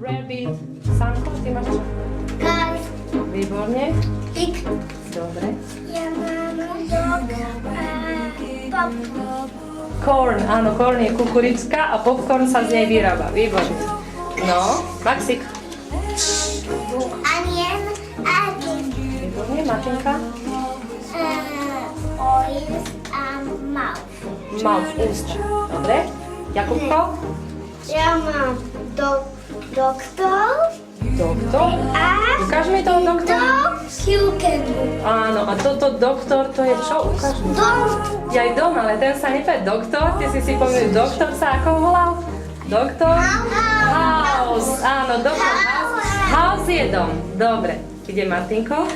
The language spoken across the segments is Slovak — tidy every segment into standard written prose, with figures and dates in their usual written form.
Rabbit. Sanko, ty máš čo? Cat. Výborne. Pig. Dobre. Ja mám dog. Pop. Corn, áno, corn je kukurická a popcorn sa z nej vyrába. Výborne. No, Maxik. Onion. Egg. Výborne, Martinka. Oil a mouth. Mouth, ústa. Dobre. Jakubko? Ja mám doktor. Doktor. A Ukáž mi toho doktora. cucumber. Áno, a toto doktor, to je čo? Ukáž mi. Jaj dom, ale ten sa nepovie doktor, ty si povedal, doktor sa ako volal? Doktor? House, áno, doktor House. House je dom, dobre. Ide Martinko?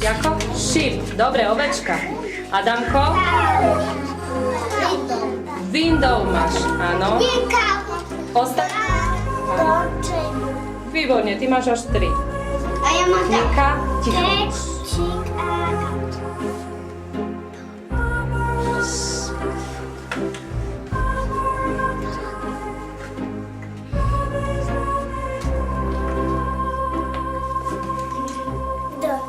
Jako? Sheep, dobre, ovečka. Adamko? Window máš, áno. Ostatní? Výborne, ty máš až 3. A ja mám Nika, ticho. Chick a dog.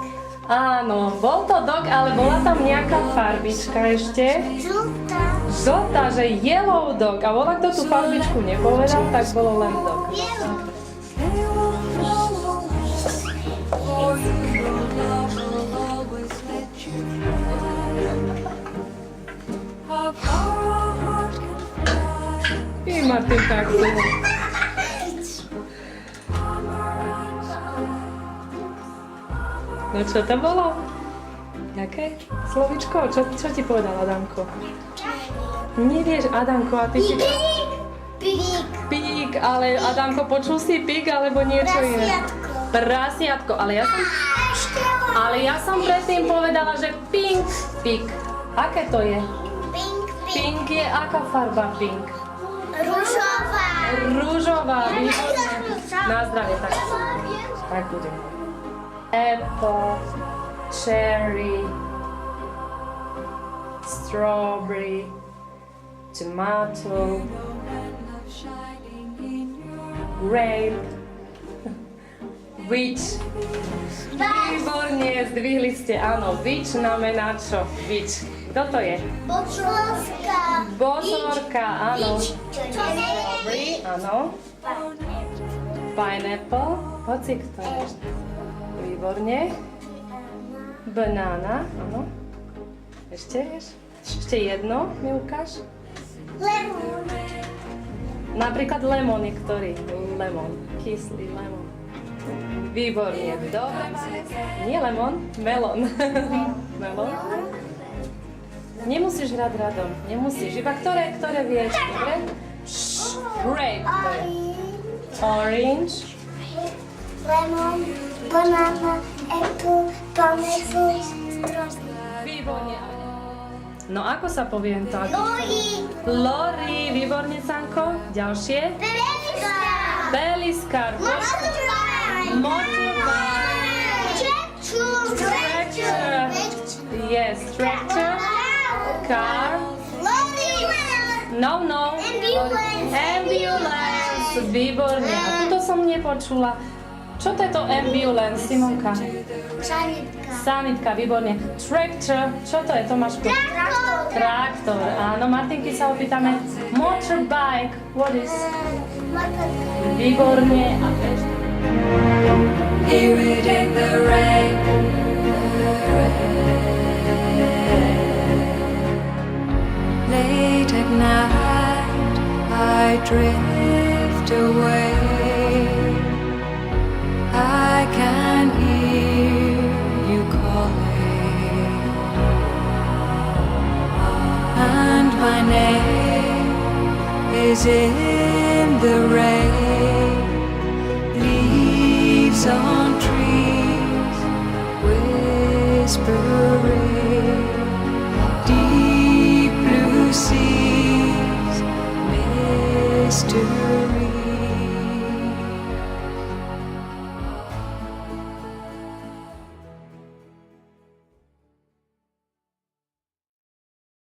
Áno, bol to dog, ale bola tam nejaká farbička ešte. Žltá. Žltá, že yellow dog. A bola, kto tú farbičku nepovedal, tak bolo len dog. I Martin tak dlho. No čo to bolo? Jaké slovičko? Čo ti povedal Adamko? Nevieš, Adamko, a ty si... Pig. Pig, ale Adamko, počul si pig alebo niečo iné? Prasiatko, ale ja som predtým povedala, že pink, pig. Aké to je? Pink. Pink je aká farba pink? Rúžová. Rúžová, výborné. Na zdravie, tak budem. Apple, cherry, strawberry, tomato, grape, witch. Výborne, zdvihli ste, áno, witch znamená čo? Witch. Kto to je? Bočovská. Bozorka, áno. Strawberry. Áno. Pineapple, hoci kto je. Výborne. Banana, áno. Ešte vieš? Ešte jedno mi ukáž. Lemon. Napríklad lemon je ktorý? Lemon. Kyslý lemon. Výborne. Dobre, nie lemon, melon. Melon. Nemusíš hrať radom. Nemusíš. Iba ktoré vieš. Dobre? Grape. to je. Orange. Lemon. Banana. Apple. Pineapple. Strawberry. Výborne. No ako sa poviem tak? Lori. Lori, výborne, Sanko. Ďalšie. Peliska. Peliskar. Motorbike. Tractor. Yes, tractor. Car. No. Ambulance. Výborne. A tuto som nepočula. Čo to je to ambulance, Simonka? Sanitka, výborne. Tractor. Čo to je, Tomáško? Traktor. Áno, Martinky sa opýtame. Motorbike. What is? Výborne. A ešte. Hear it in the rain. Late at night, I drift away. I can hear you calling, and my name is in the rain. Leaves on